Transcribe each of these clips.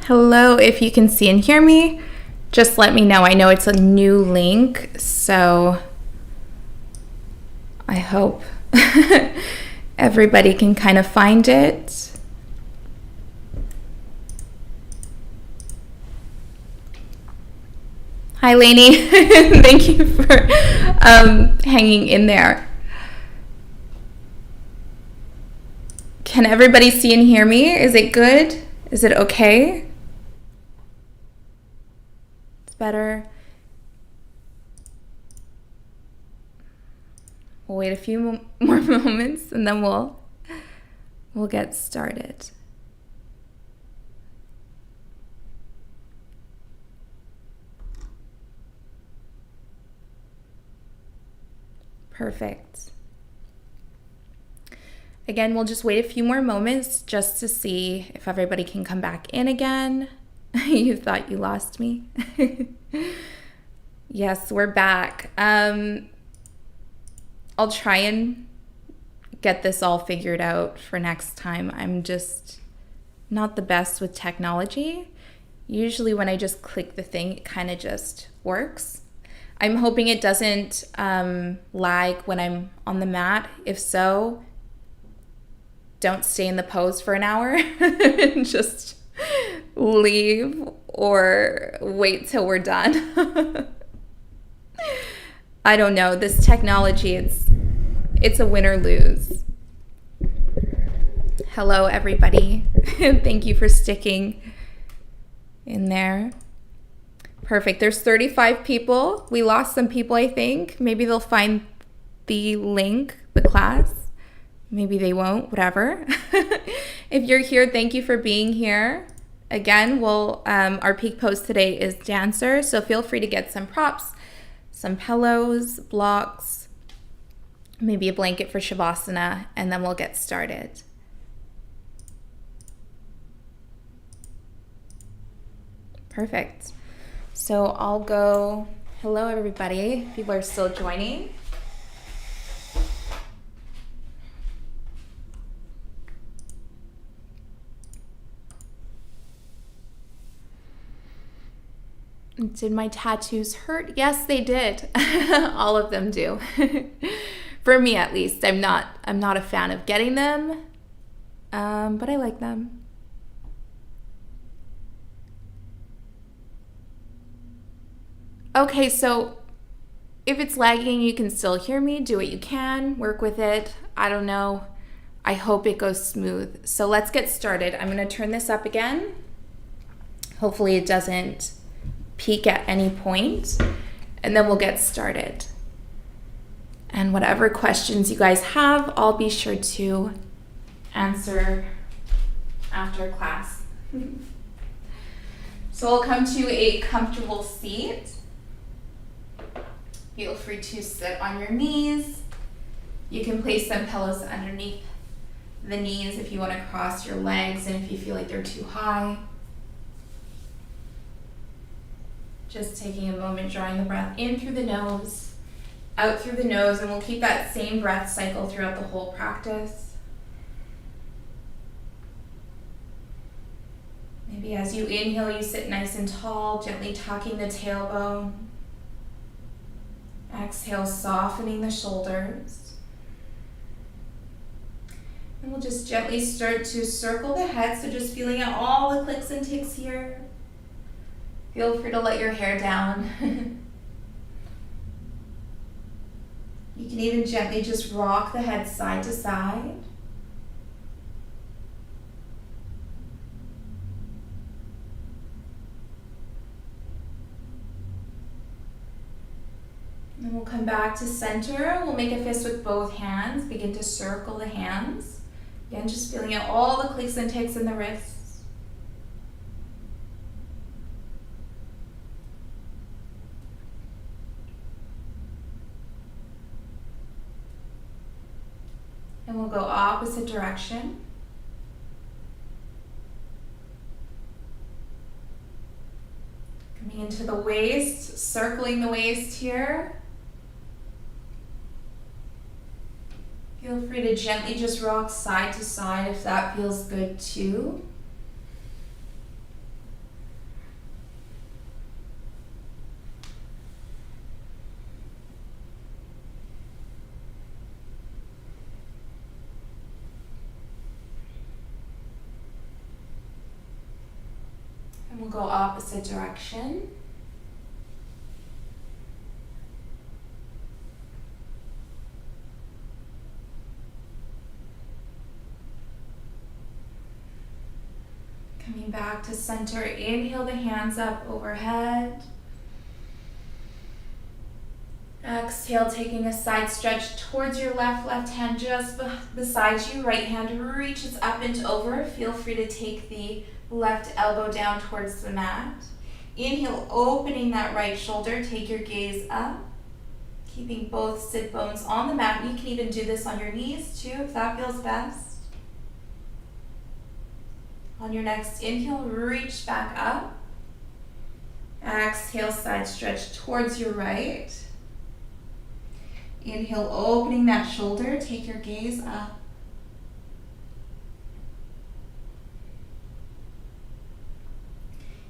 Hello, if you can see and hear me, just let me know. I know it's a new link, so I hope everybody can kind of find it. Hi, Lainey. Thank you for hanging in there. Can everybody see and hear me? Is it good? Is it okay? It's better. We'll wait a few more moments and then we'll get started. Perfect. Again, we'll just wait a few more moments just to see if everybody can come back in again. You thought you lost me? Yes, we're back. I'll try and get this all figured out for next time. I'm just not the best with technology. Usually when I just click the thing, it kind of just works. I'm hoping it doesn't lag when I'm on the mat. If so, don't stay in the pose for an hour. Just leave or wait till we're done. I don't know. This technology, it's a win or lose. Hello, everybody. Thank you for sticking in there. Perfect. There's 35 people. We lost some people, I think. Maybe they'll find the link, the class. Maybe they won't, whatever. If you're here, thank you for being here. Again, our peak pose today is dancer, so feel free to get some props, some pillows, blocks, maybe a blanket for shavasana, and then we'll get started. Perfect. So I'll go, hello everybody, people are still joining. Did my tattoos hurt? Yes, they did. All of them do. For me at least. I'm not a fan of getting them, but I like them. Okay, so if it's lagging, you can still hear me. Do what you can. Work with it. I don't know. I hope it goes smooth. So let's get started. I'm going to turn this up again. Hopefully it doesn't peak at any point, and then we'll get started. And whatever questions you guys have, I'll be sure to answer after class. So we'll come to a comfortable seat. Feel free to sit on your knees. You can place some pillows underneath the knees if you want to cross your legs and if you feel like they're too high. Just taking a moment, drawing the breath in through the nose, out through the nose, and we'll keep that same breath cycle throughout the whole practice. Maybe as you inhale, you sit nice and tall, gently tucking the tailbone. Exhale, softening the shoulders. And we'll just gently start to circle the head, so just feeling out all the clicks and ticks here. Feel free to let your hair down. You can even gently just rock the head side to side. And we'll come back to center. We'll make a fist with both hands. Begin to circle the hands. Again, just feeling out all the clicks and ticks in the wrists. And we'll go opposite direction. Coming into the waist, circling the waist here. Feel free to gently just rock side to side if that feels good too. And we'll go opposite direction. Coming back to center, inhale the hands up overhead. Exhale, taking a side stretch towards your left hand just beside you. Right hand reaches up and over. Feel free to take the left elbow down towards the mat. Inhale, opening that right shoulder. Take your gaze up, keeping both sit bones on the mat. You can even do this on your knees too, if that feels best. On your next inhale, reach back up. Exhale, side stretch towards your right. Inhale, opening that shoulder. Take your gaze up.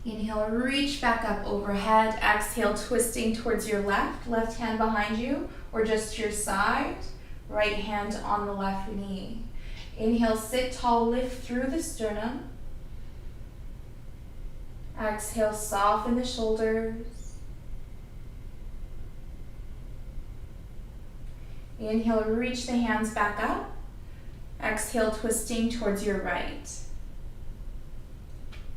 Inhale, reach back up overhead. Exhale, twisting towards your left. Left hand behind you or just to your side. Right hand on the left knee. Inhale, sit tall, lift through the sternum. Exhale, soften the shoulders. Inhale, reach the hands back up. Exhale, twisting towards your right.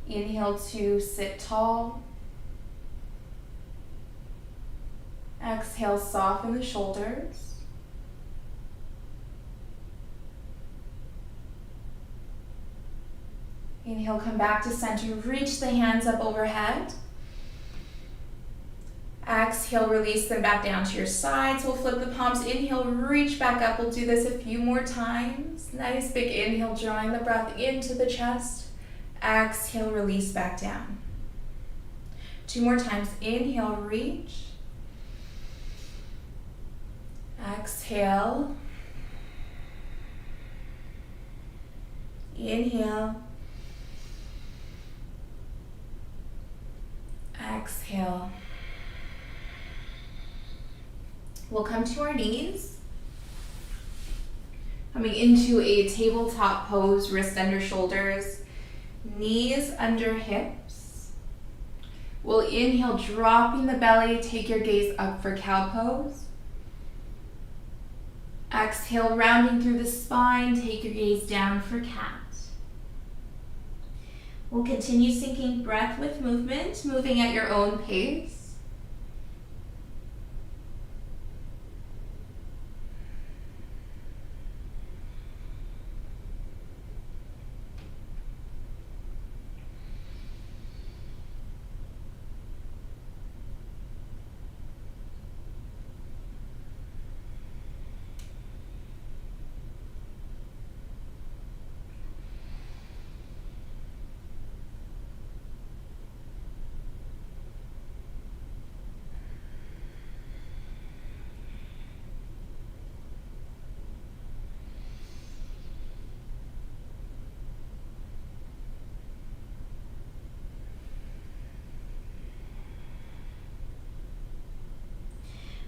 Inhale to sit tall. Exhale, soften the shoulders. Inhale, come back to center. Reach the hands up overhead. Exhale, release them back down to your sides. We'll flip the palms. Inhale, reach back up. We'll do this a few more times. Nice big inhale, drawing the breath into the chest. Exhale, release back down. 2 more times. Inhale, reach. Exhale. Inhale. Exhale. We'll come to our knees. Coming into a tabletop pose, wrist under shoulders, knees under hips. We'll inhale, dropping the belly, take your gaze up for cow pose. Exhale, rounding through the spine, take your gaze down for cat. We'll continue syncing breath with movement, moving at your own pace.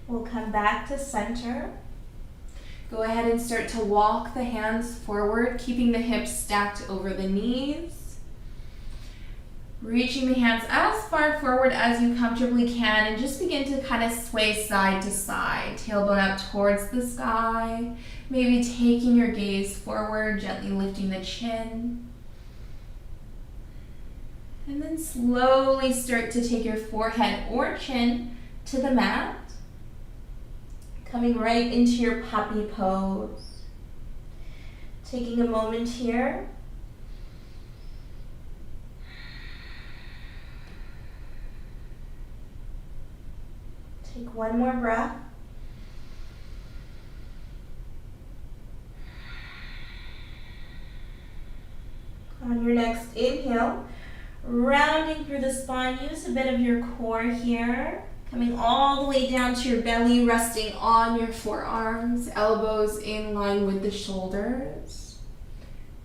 We'll come back to center. Go ahead and start to walk the hands forward, keeping the hips stacked over the knees. Reaching the hands as far forward as you comfortably can and just begin to kind of sway side to side. Tailbone up towards the sky. Maybe taking your gaze forward, gently lifting the chin. And then slowly start to take your forehead or chin to the mat. Coming right into your puppy pose. Taking a moment here. Take one more breath. On your next inhale, rounding through the spine, use a bit of your core here. Coming all the way down to your belly, resting on your forearms, elbows in line with the shoulders.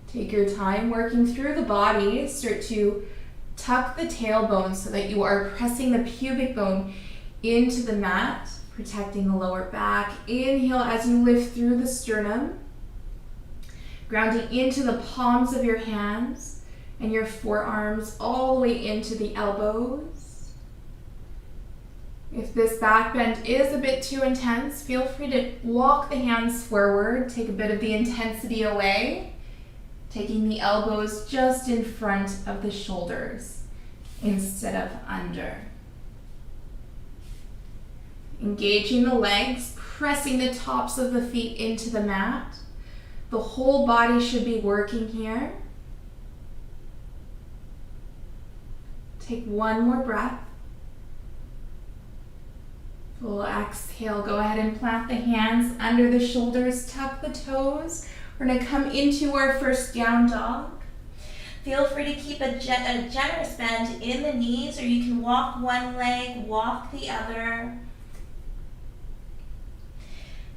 Take your time working through the body. Start to tuck the tailbone so that you are pressing the pubic bone into the mat, protecting the lower back. Inhale as you lift through the sternum, grounding into the palms of your hands. and your forearms all the way into the elbows. If this back bend is a bit too intense, feel free to walk the hands forward, take a bit of the intensity away, taking the elbows just in front of the shoulders instead of under. Engaging the legs, pressing the tops of the feet into the mat. The whole body should be working here. Take one more breath. Full exhale. Go ahead and plant the hands under the shoulders, tuck the toes. We're going to come into our first down dog. Feel free to keep a generous bend in the knees, or you can walk one leg, walk the other.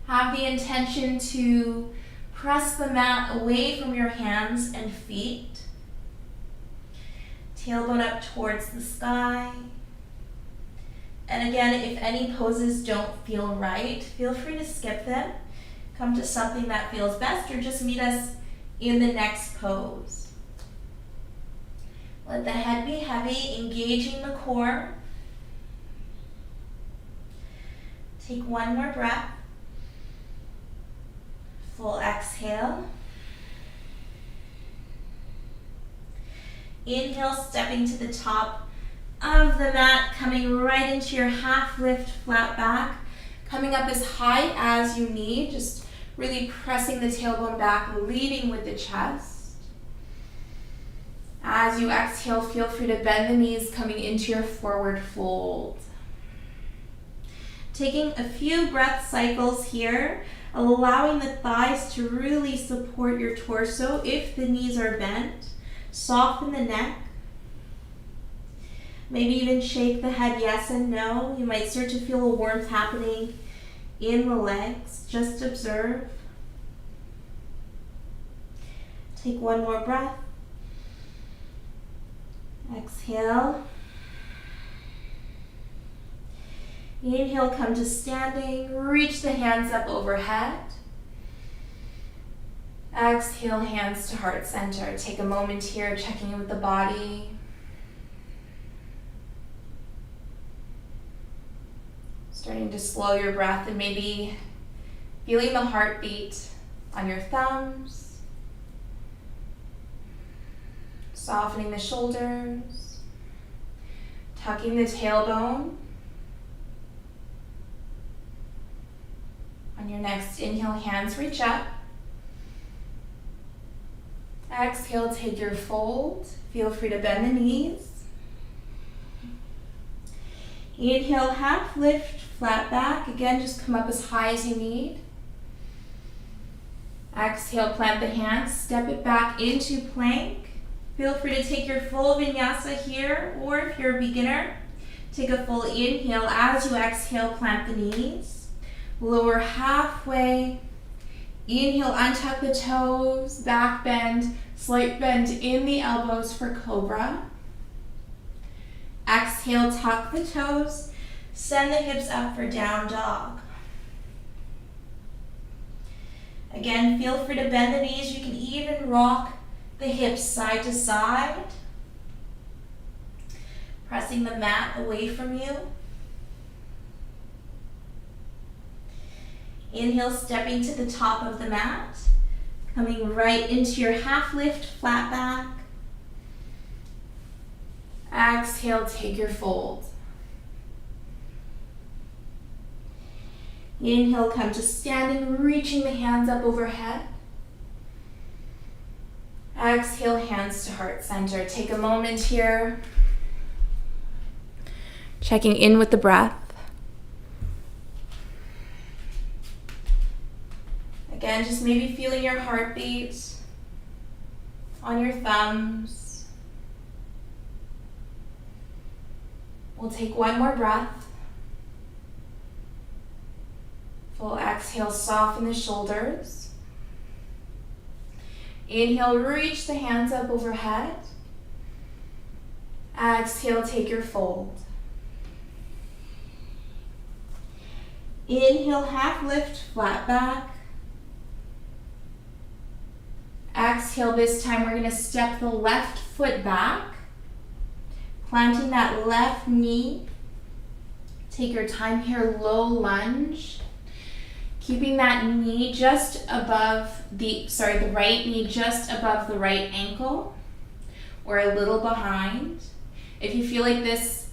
Have the intention to press the mat away from your hands and feet. Tailbone up towards the sky. And again, if any poses don't feel right, feel free to skip them. Come to something that feels best, or just meet us in the next pose. Let the head be heavy, engaging the core. Take one more breath. Full exhale. Inhale, stepping to the top of the mat, coming right into your half lift, flat back. Coming up as high as you need, just really pressing the tailbone back, leading with the chest. As you exhale, feel free to bend the knees, coming into your forward fold. Taking a few breath cycles here, allowing the thighs to really support your torso if the knees are bent. Soften the neck. Maybe even shake the head yes and no. You might start to feel a warmth happening in the legs. Just observe. Take one more breath. Exhale. Inhale, come to standing. Reach the hands up overhead. Exhale, hands to heart center. Take a moment here, checking in with the body. Starting to slow your breath and maybe feeling the heartbeat on your thumbs. Softening the shoulders. Tucking the tailbone. On your next inhale, hands reach up. Exhale, take your fold. Feel free to bend the knees. Inhale, half lift, flat back. Again, just come up as high as you need. Exhale, plant the hands, step it back into plank. Feel free to take your full vinyasa here, or if you're a beginner, take a full inhale. As you exhale, plant the knees. Lower halfway. Inhale, untuck the toes, back bend, slight bend in the elbows for cobra. Exhale, tuck the toes, send the hips up for down dog. Again, feel free to bend the knees. You can even rock the hips side to side, pressing the mat away from you. Inhale, stepping to the top of the mat, coming right into your half lift, flat back. Exhale, take your fold. Inhale, come to standing, reaching the hands up overhead. Exhale, hands to heart center. Take a moment here, checking in with the breath. Again, just maybe feeling your heartbeat on your thumbs. We'll take one more breath. Full exhale, soften the shoulders. Inhale, reach the hands up overhead. Exhale, take your fold. Inhale, half lift, flat back. Exhale, this time we're going to step the left foot back, planting that left knee. Take your time here, low lunge. Keeping that knee just above the right knee just above the right ankle or a little behind. If you feel like this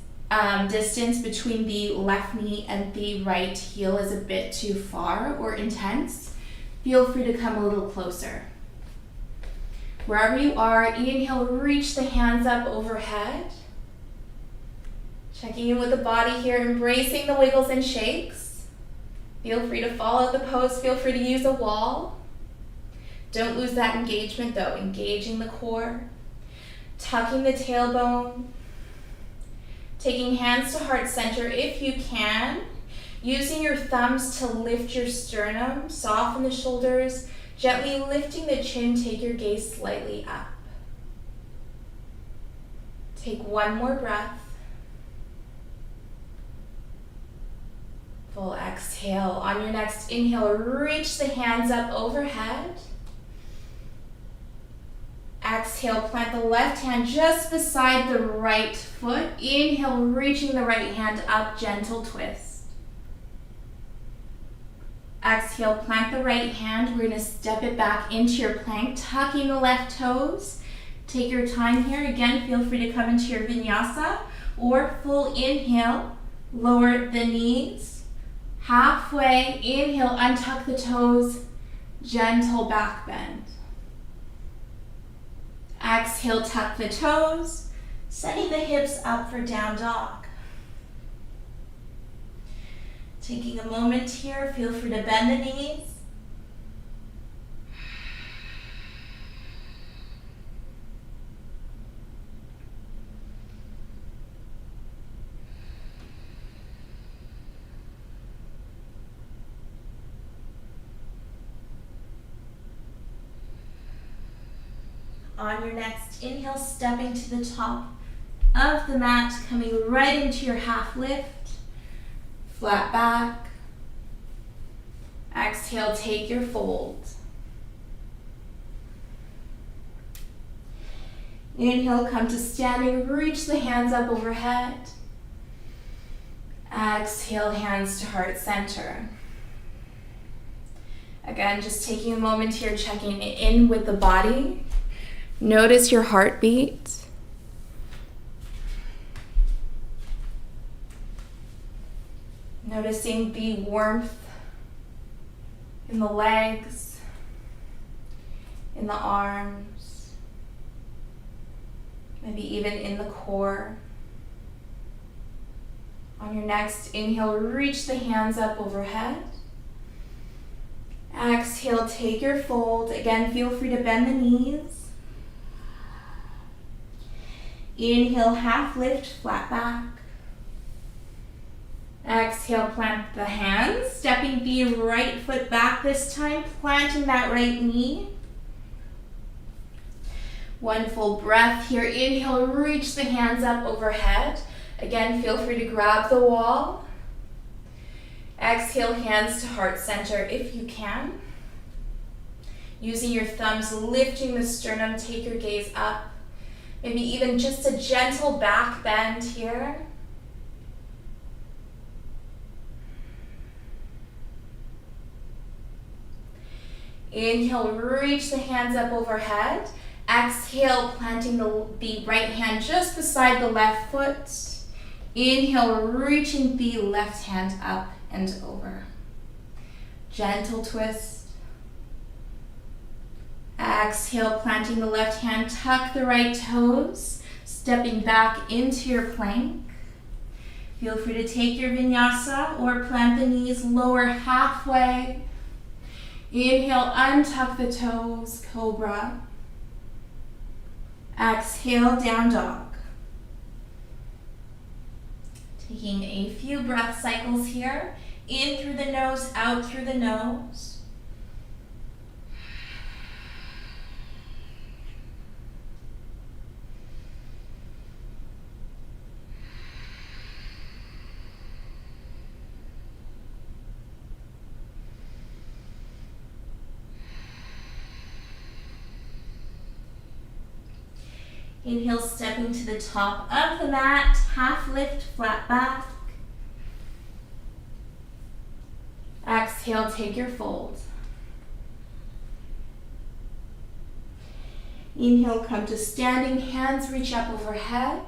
distance between the left knee and the right heel is a bit too far or intense, feel free to come a little closer. Wherever you are, inhale, reach the hands up overhead. Checking in with the body here, embracing the wiggles and shakes. Feel free to follow the pose, feel free to use a wall. Don't lose that engagement though, engaging the core. Tucking the tailbone. Taking hands to heart center if you can. Using your thumbs to lift your sternum, soften the shoulders, gently lifting the chin, take your gaze slightly up. Take one more breath. Full exhale. On your next inhale, reach the hands up overhead. Exhale, plant the left hand just beside the right foot. Inhale, reaching the right hand up, gentle twist. Exhale, plant the right hand. We're gonna step it back into your plank, tucking the left toes. Take your time here. Again, feel free to come into your vinyasa or full inhale, lower the knees. Halfway, inhale, untuck the toes, gentle back bend. Exhale, tuck the toes, setting the hips up for down dog. Taking a moment here, feel free to bend the knees. On your next inhale, stepping to the top of the mat, coming right into your half lift, flat back. Exhale, take your fold. Inhale, come to standing, reach the hands up overhead. Exhale, hands to heart center. Again, just taking a moment here, checking in with the body. Notice your heartbeat. Noticing the warmth in the legs, in the arms, maybe even in the core. On your next inhale, reach the hands up overhead. Exhale, take your fold. Again, feel free to bend the knees. Inhale, half lift, flat back. Exhale, plant the hands, stepping the right foot back this time, planting that right knee. One full breath here. Inhale, reach the hands up overhead. Again, feel free to grab the wall. Exhale, hands to heart center if you can. Using your thumbs, lifting the sternum, take your gaze up. Maybe even just a gentle back bend here. Inhale, reach the hands up overhead. Exhale, planting the right hand just beside the left foot. Inhale, reaching the left hand up and over. Gentle twist. Exhale, planting the left hand, tuck the right toes, stepping back into your plank. Feel free to take your vinyasa or plant the knees lower halfway. Inhale, untuck the toes, cobra. Exhale, down dog. Taking a few breath cycles here. In through the nose, out through the nose. Inhale, stepping to the top of the mat, half lift, flat back. Exhale, take your fold. Inhale, come to standing, hands reach up overhead.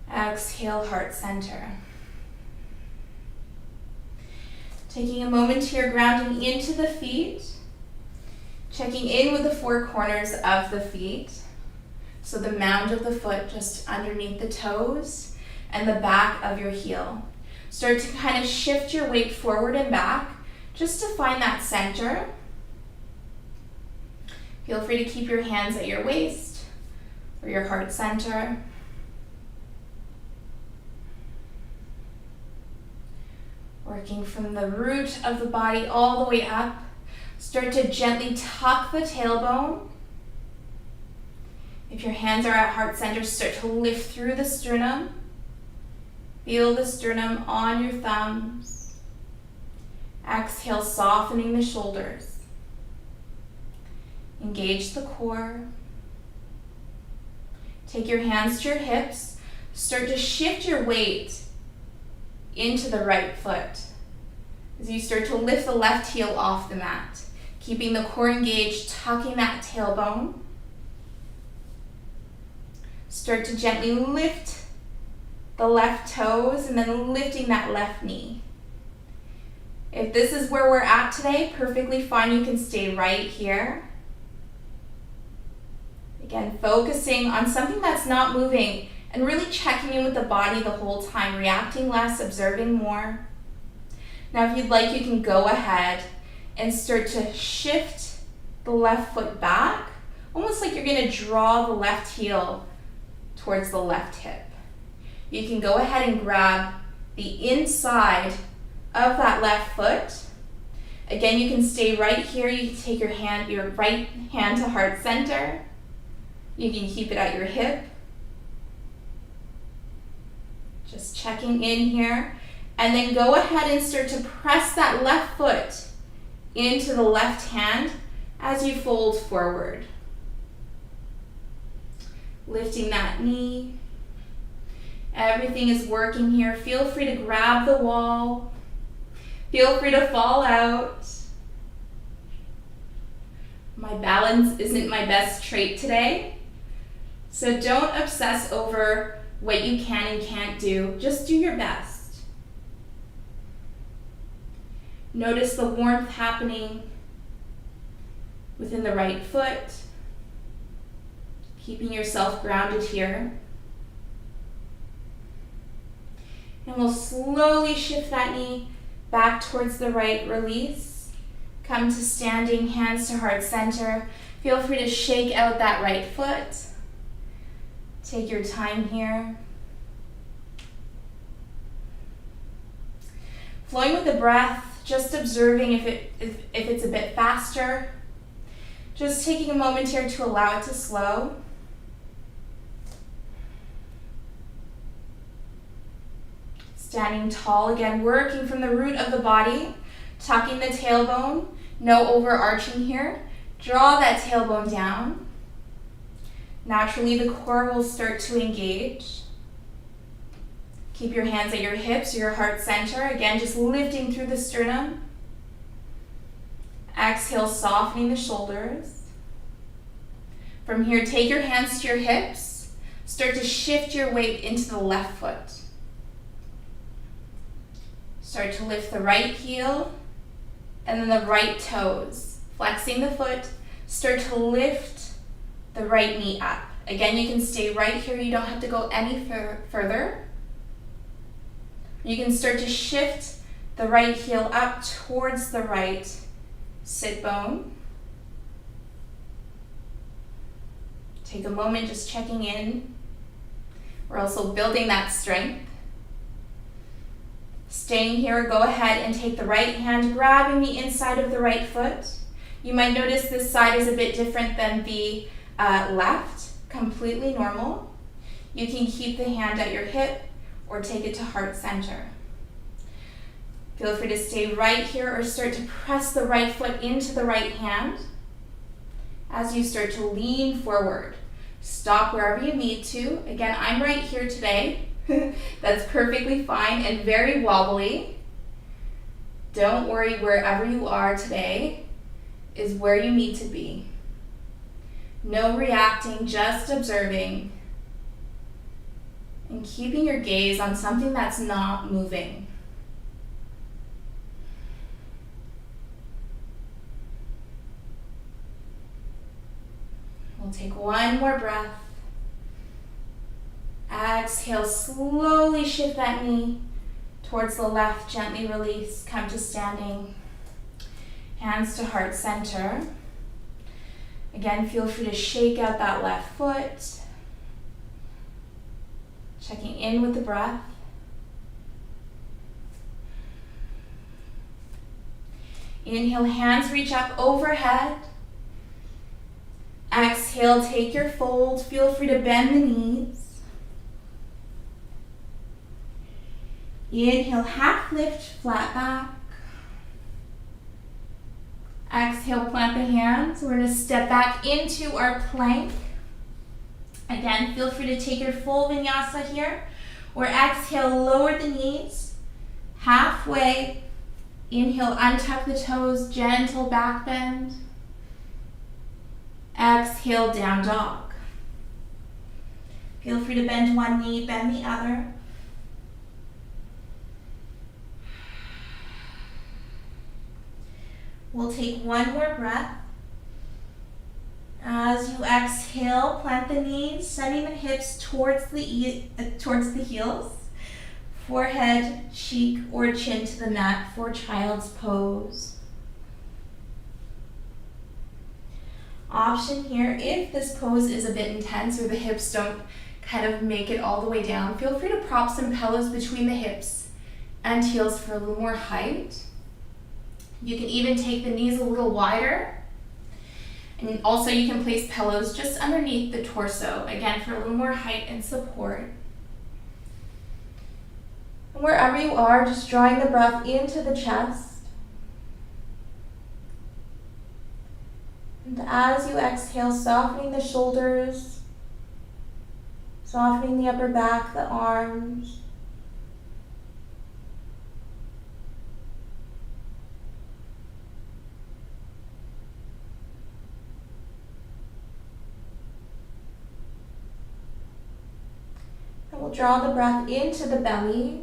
Exhale, heart center. Taking a moment here, grounding into the feet. Checking in with the four corners of the feet. So the mound of the foot just underneath the toes and the back of your heel. Start to kind of shift your weight forward and back just to find that center. Feel free to keep your hands at your waist or your heart center. Working from the root of the body all the way up. Start to gently tuck the tailbone. If your hands are at heart center, start to lift through the sternum. Feel the sternum on your thumbs. Exhale, softening the shoulders. Engage the core. Take your hands to your hips. Start to shift your weight into the right foot as you start to lift the left heel off the mat. Keeping the core engaged, tucking that tailbone. Start to gently lift the left toes and then lifting that left knee. If this is where we're at today, perfectly fine, you can stay right here. Again, focusing on something that's not moving and really checking in with the body the whole time, reacting less, observing more. Now, if you'd like, you can go ahead and start to shift the left foot back, almost like you're going to draw the left heel towards the left hip. You can go ahead and grab the inside of that left foot. Again, you can stay right here. You can take your right hand to heart center. You can keep it at your hip. Just checking in here. And then go ahead and start to press that left foot into the left hand as you fold forward. Lifting that knee. Everything is working here. Feel free to grab the wall. Feel free to fall out. My balance isn't my best trait today, so don't obsess over what you can and can't do. Just do your best. Notice the warmth happening within the right foot, keeping yourself grounded here. And we'll slowly shift that knee back towards the right, release. Come to standing, hands to heart center. Feel free to shake out that right foot. Take your time here. Flowing with the breath, just observing if it's a bit faster. Just taking a moment here to allow it to slow. Standing tall again, working from the root of the body, tucking the tailbone, no overarching here. Draw that tailbone down. Naturally, the core will start to engage. Keep your hands at your hips or your heart center. Again, just lifting through the sternum. Exhale, softening the shoulders. From here, take your hands to your hips. Start to shift your weight into the left foot. Start to lift the right heel and then the right toes. Flexing the foot, start to lift the right knee up. Again, you can stay right here. You don't have to go any further. You can start to shift the right heel up towards the right sit bone. Take a moment just checking in. We're also building that strength. Staying here, go ahead and take the right hand, grabbing the inside of the right foot. You might notice this side is a bit different than the left, completely normal. You can keep the hand at your hip or take it to heart center. Feel free to stay right here or start to press the right foot into the right hand as you start to lean forward. Stop wherever you need to. Again, I'm right here today. That's perfectly fine and very wobbly. Don't worry, wherever you are today is where you need to be. No reacting, just observing and keeping your gaze on something that's not moving. We'll take one more breath. Exhale, slowly shift that knee towards the left, gently release, come to standing. Hands to heart center. Again, feel free to shake out that left foot. Checking in with the breath. Inhale, hands reach up overhead. Exhale, take your fold. Feel free to bend the knees. Inhale, half lift, flat back. Exhale, plant the hands. We're going to step back into our plank. Again, feel free to take your full vinyasa here. Or exhale, lower the knees. Halfway. Inhale, untuck the toes, gentle back bend. Exhale, down dog. Feel free to bend one knee, bend the other. We'll take one more breath. As you exhale, plant the knees, sending the hips towards the heels. Forehead, cheek, or chin to the mat for child's pose. Option here, if this pose is a bit intense or the hips don't kind of make it all the way down, feel free to prop some pillows between the hips and heels for a little more height. You can even take the knees a little wider. And also you can place pillows just underneath the torso, again for a little more height and support. And wherever you are, just drawing the breath into the chest. And as you exhale, softening the shoulders, softening the upper back, the arms. And we'll draw the breath into the belly.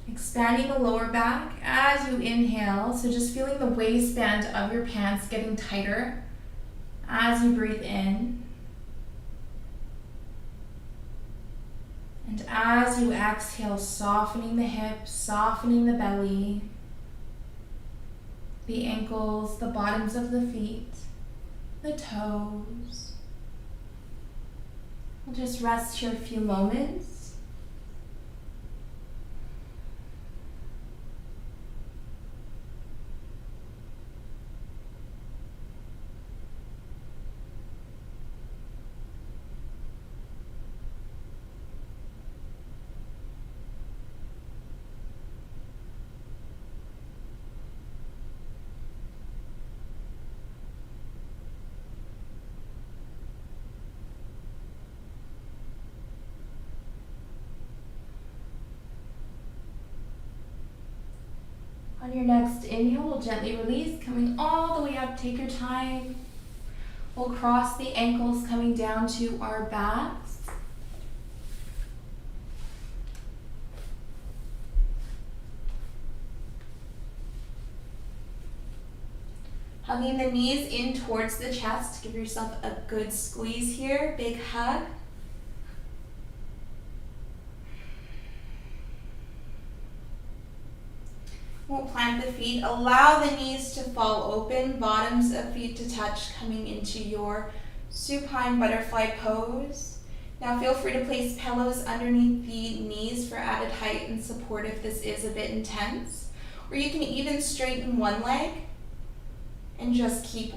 Expanding the lower back as you inhale, so just feeling the waistband of your pants getting tighter as you breathe in. And as you exhale, softening the hips, softening the belly, the ankles, the bottoms of the feet, the toes. We'll just rest here a few moments. On your next inhale, we'll gently release, coming all the way up. Take your time. We'll cross the ankles, coming down to our backs. Hugging the knees in towards the chest. Give yourself a good squeeze here. Big hug. We'll plant the feet, allow the knees to fall open, bottoms of feet to touch, coming into your supine butterfly pose. Now feel free to place pillows underneath the knees for added height and support if this is a bit intense. Or you can even straighten one leg and just keep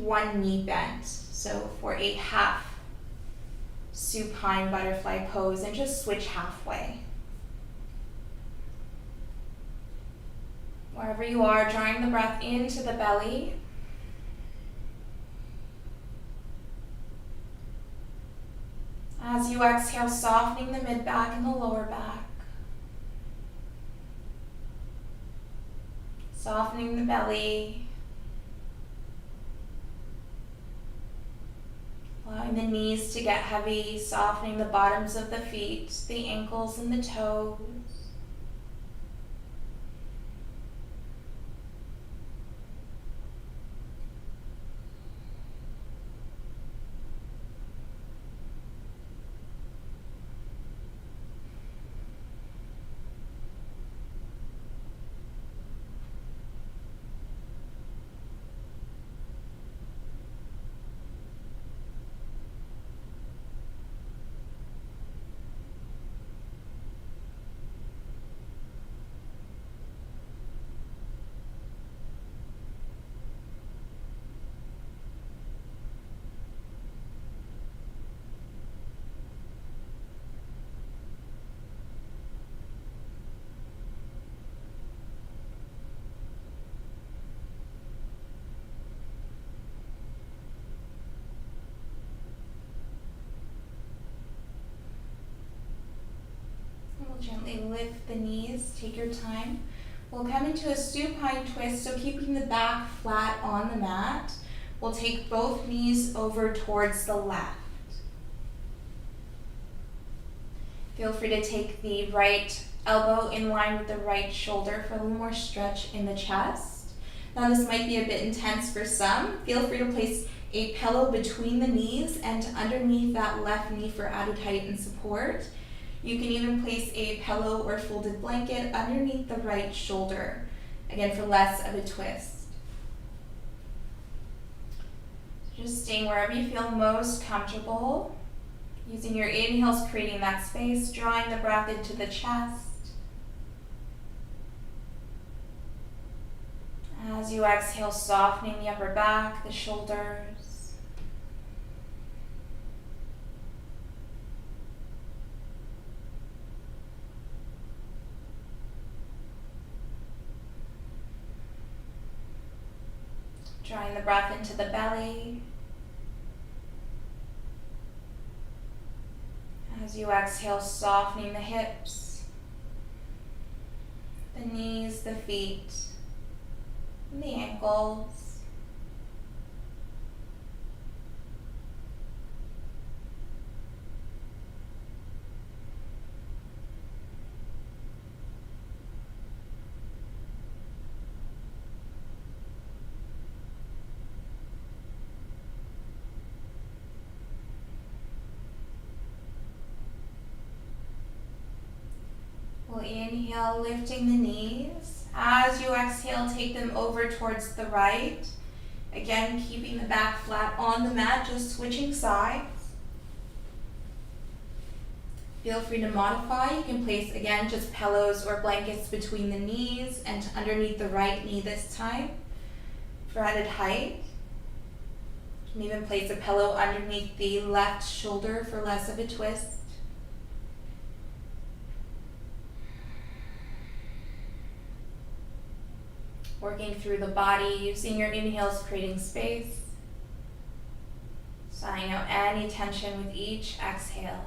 one knee bent. So for a half supine butterfly pose, and just switch halfway. Wherever you are, drawing the breath into the belly. As you exhale, softening the mid-back and the lower back. Softening the belly. Allowing the knees to get heavy, softening the bottoms of the feet, the ankles and the toes. We'll gently lift the knees, take your time. We'll come into a supine twist, so keeping the back flat on the mat. We'll take both knees over towards the left. Feel free to take the right elbow in line with the right shoulder for a little more stretch in the chest. Now this might be a bit intense for some. Feel free to place a pillow between the knees and underneath that left knee for added height and support. You can even place a pillow or folded blanket underneath the right shoulder, again for less of a twist. So just staying wherever you feel most comfortable. Using your inhales, creating that space, drawing the breath into the chest. As you exhale, softening the upper back, the shoulders. Drawing the breath into the belly. As you exhale, softening the hips, the knees, the feet, and the ankles. We'll inhale, lifting the knees. As you exhale, take them over towards the right. Again, keeping the back flat on the mat, just switching sides. Feel free to modify. You can place, again, just pillows or blankets between the knees and underneath the right knee this time for added height. You can even place a pillow underneath the left shoulder for less of a twist. Working through the body, using your inhales, creating space. Sighing out any tension with each exhale.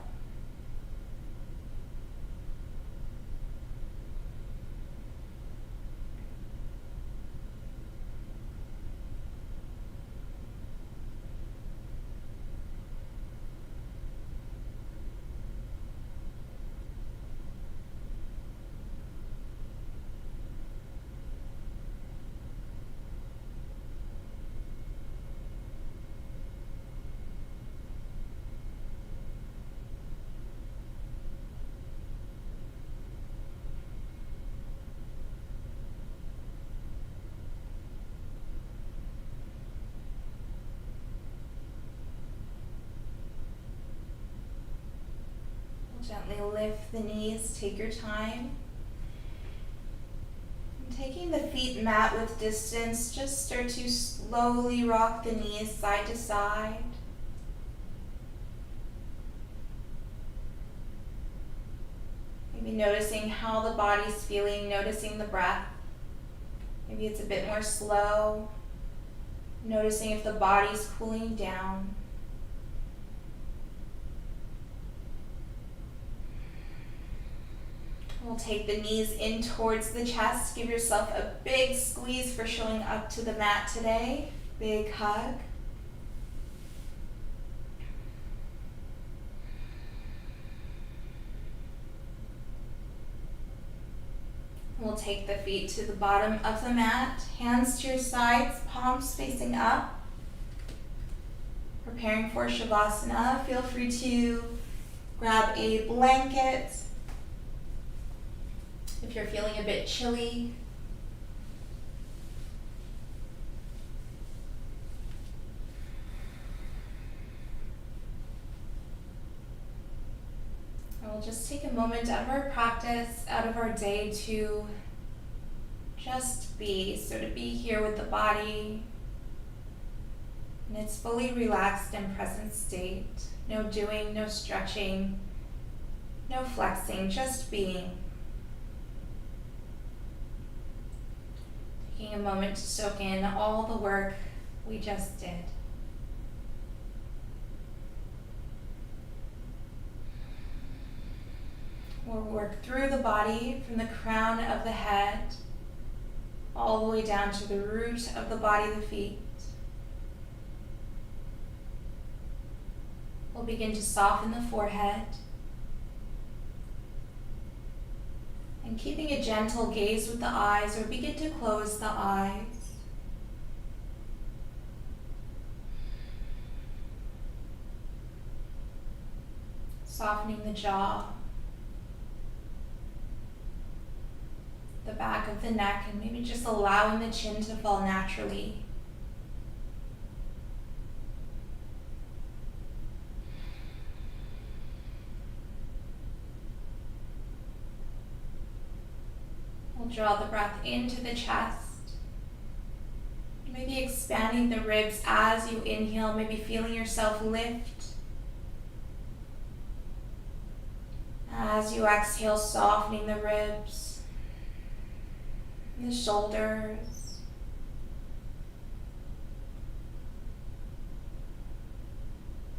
Gently lift the knees, take your time. And taking the feet mat with distance, just start to slowly rock the knees side to side. Maybe noticing how the body's feeling, noticing the breath. Maybe it's a bit more slow, noticing if the body's cooling down. We'll take the knees in towards the chest. Give yourself a big squeeze for showing up to the mat today. Big hug. We'll take the feet to the bottom of the mat, hands to your sides, palms facing up. Preparing for shavasana, feel free to grab a blanket if you're feeling a bit chilly. And we'll just take a moment out of our practice, out of our day to just be. So to be here with the body in its fully relaxed and present state. No doing, no stretching, no flexing, just being. Taking a moment to soak in all the work we just did. We'll work through the body from the crown of the head all the way down to the root of the body, the feet. We'll begin to soften the forehead. And keeping a gentle gaze with the eyes, or begin to close the eyes. Softening the jaw, the back of the neck, and maybe just allowing the chin to fall naturally. We'll draw the breath into the chest. Maybe expanding the ribs as you inhale, maybe feeling yourself lift. As you exhale, softening the ribs, the shoulders.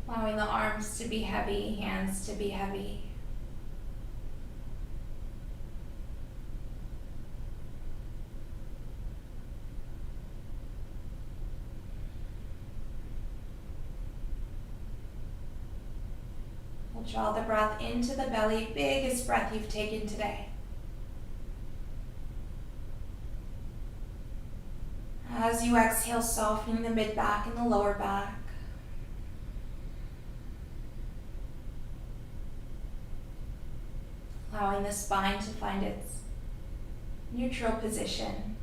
Allowing the arms to be heavy, hands to be heavy. We'll draw the breath into the belly, biggest breath you've taken today. As you exhale, softening the mid-back and the lower back. Allowing the spine to find its neutral position.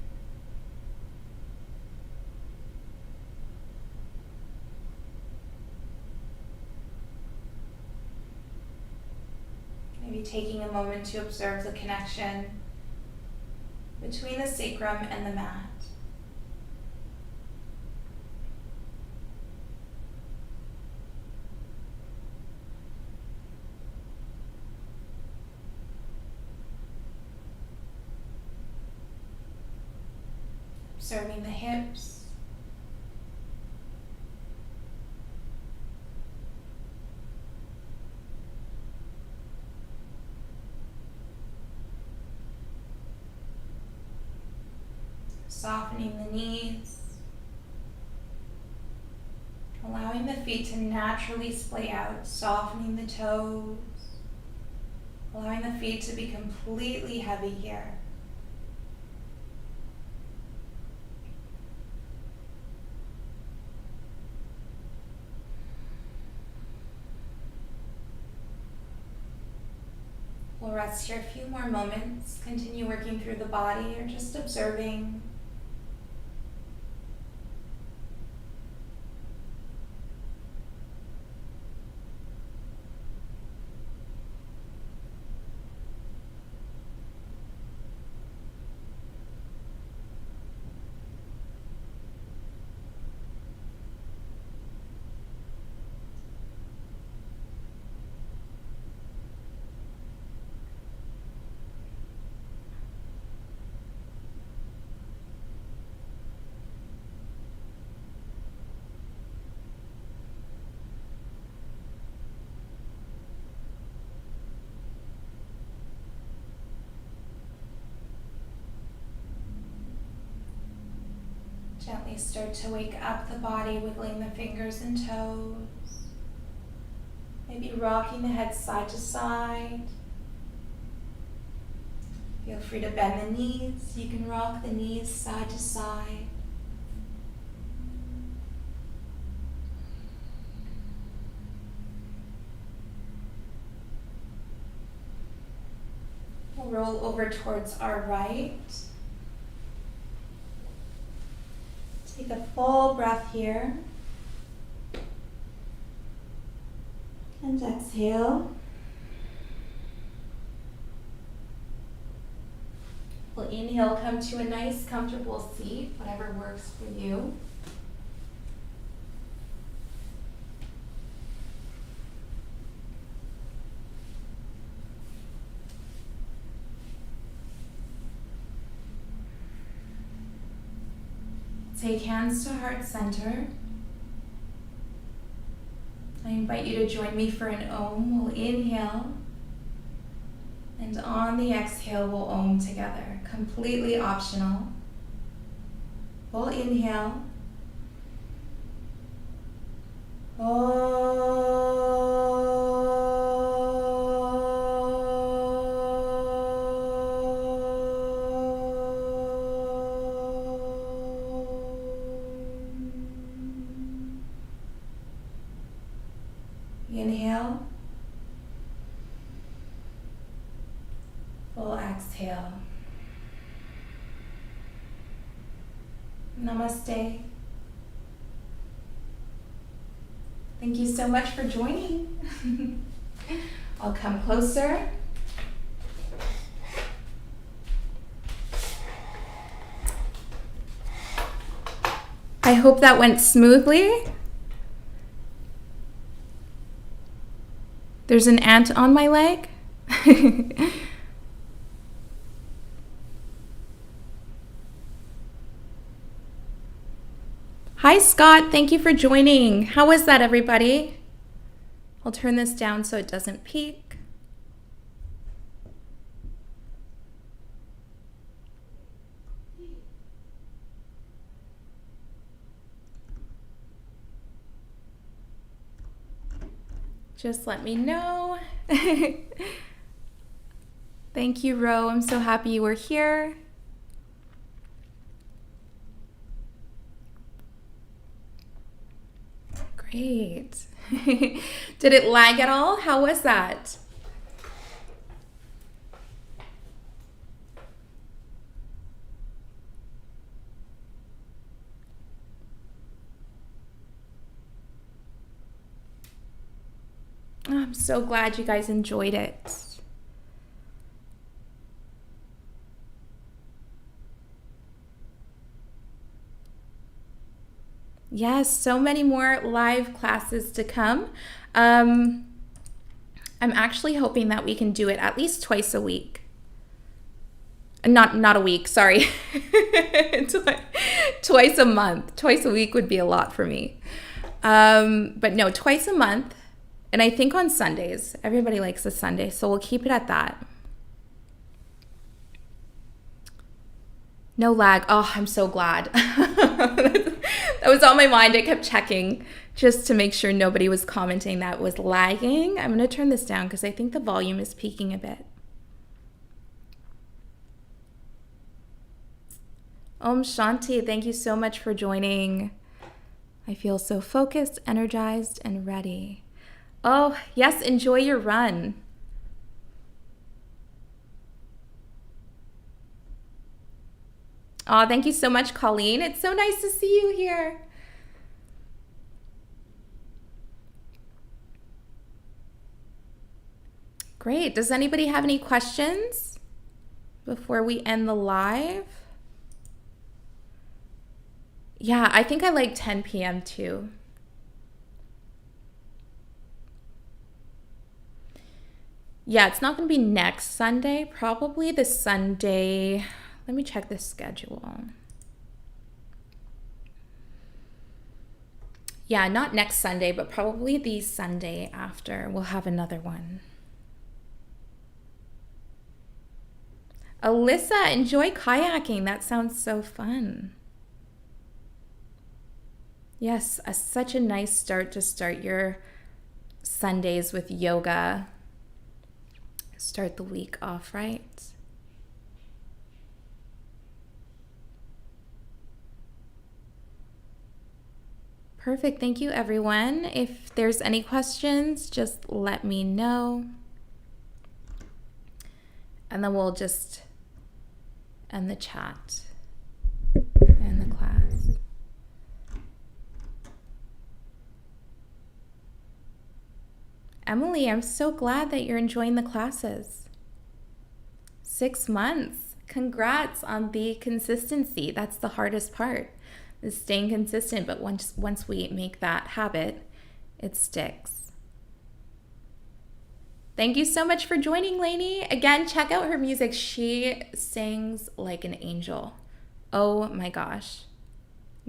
Maybe taking a moment to observe the connection between the sacrum and the mat. Observing the hips. Softening the knees. Allowing the feet to naturally splay out, softening the toes. Allowing the feet to be completely heavy here. We'll rest here a few more moments, continue working through the body or just observing. Gently start to wake up the body, wiggling the fingers and toes. Maybe rocking the head side to side. Feel free to bend the knees. You can rock the knees side to side. We'll roll over towards our right. Take a full breath here. And exhale. We'll inhale, come to a nice comfortable seat, whatever works for you. Take hands to heart center. I invite you to join me for an Om. We'll inhale. And on the exhale, we'll Om together. Completely optional. We'll inhale. Inhale. Full exhale. Namaste. Thank you so much for joining. I'll come closer. I hope that went smoothly. There's an ant on my leg. Hi, Scott. Thank you for joining. How was that, everybody? I'll turn this down so it doesn't peak. Just let me know. Thank you, Ro. I'm so happy you were here. Great. Did it lag at all? How was that? Oh, I'm so glad you guys enjoyed it. Yes, so many more live classes to come. I'm actually hoping that we can do it at least twice a week. Not a week, sorry. Twice a month. Twice a week would be a lot for me. But no, twice a month. And I think on Sundays. Everybody likes a Sunday, so we'll keep it at that. No lag. Oh, I'm so glad. That was on my mind. I kept checking just to make sure nobody was commenting that was lagging. I'm going to turn this down because I think the volume is peaking a bit. Om Shanti, thank you so much for joining. I feel so focused, energized, and ready. Oh, yes, enjoy your run. Oh, thank you so much, Colleen. It's so nice to see you here. Great. Does anybody have any questions before we end the live? Yeah, I think I like 10 p.m. too. Yeah, it's not going to be next Sunday. Probably the Sunday. Let me check the schedule. Yeah, not next Sunday, but probably the Sunday after. We'll have another one. Alyssa, enjoy kayaking. That sounds so fun. Yes, such a nice start to start your Sundays with yoga. Start the week off right. Perfect. Thank you, everyone. If there's any questions, just let me know. And then we'll just end the chat and the class. Emily, I'm so glad that you're enjoying the classes. 6 months. Congrats on the consistency. That's the hardest part, is staying consistent. But once we make that habit, it sticks. Thank you so much for joining, Lainey. Again, check out her music. She sings like an angel. Oh my gosh.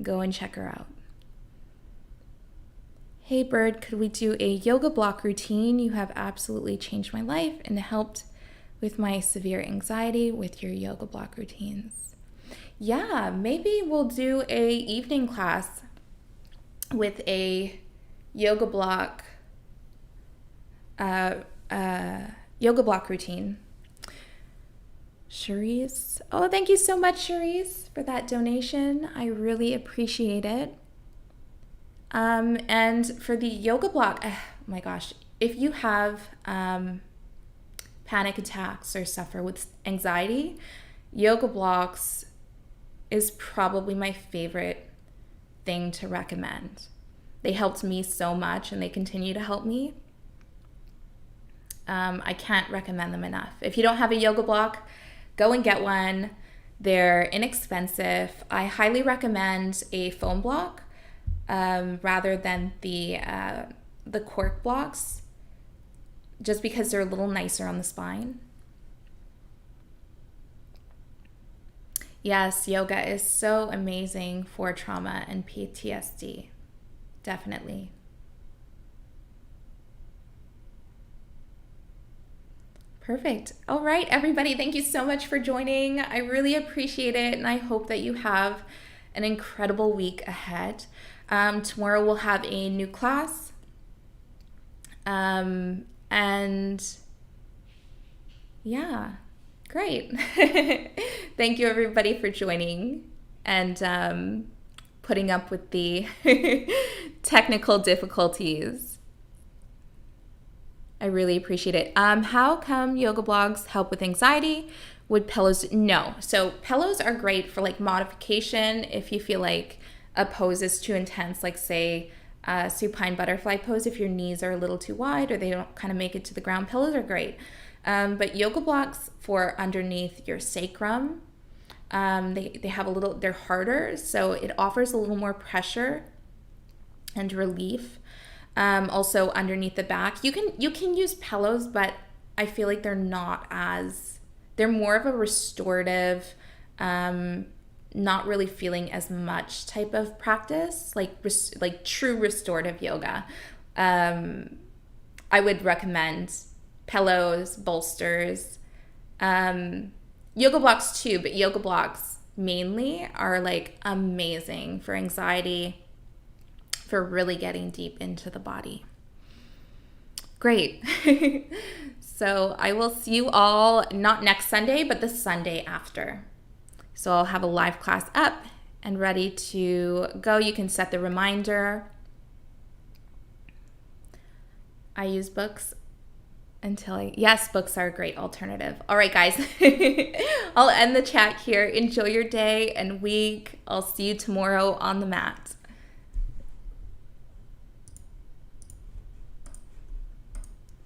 Go and check her out. Hey Bird, could we do a yoga block routine? You have absolutely changed my life and helped with my severe anxiety with your yoga block routines. Yeah, maybe we'll do a evening class with a yoga block routine. Cherise. Oh, thank you so much, Cherise, for that donation. I really appreciate it. And for the yoga block, oh my gosh, if you have panic attacks or suffer with anxiety, yoga blocks is probably my favorite thing to recommend. They helped me so much and they continue to help me. I can't recommend them enough. If you don't have a yoga block, go and get one. They're inexpensive. I highly recommend a foam block rather than the cork blocks, just because they're a little nicer on the spine. Yes, yoga is so amazing for trauma and PTSD. Definitely. Perfect. All right, everybody, thank you so much for joining. I really appreciate it, and I hope that you have an incredible week ahead. Tomorrow we'll have a new class. And yeah, great. Thank you, everybody, for joining and putting up with the technical difficulties. I really appreciate it. How come yoga blocks help with anxiety? Would pillows? No. So pillows are great for like modification if you feel like a pose is too intense, like say supine butterfly pose, if your knees are a little too wide or they don't kind of make it to the ground. Pillows are great. But yoga blocks for underneath your sacrum, they have a little, they're harder, so it offers a little more pressure and relief. Also underneath the back, you can use pillows, but I feel like they're more of a restorative, not really feeling as much type of practice, like true restorative yoga. I would recommend pillows, bolsters, yoga blocks too, but yoga blocks mainly are like amazing for anxiety, for really getting deep into the body. Great. So I will see you all not next Sunday, but the Sunday after. So I'll have a live class up and ready to go. You can set the reminder. I use books yes, books are a great alternative. All right, guys. I'll end the chat here. Enjoy your day and week. I'll see you tomorrow on the mat.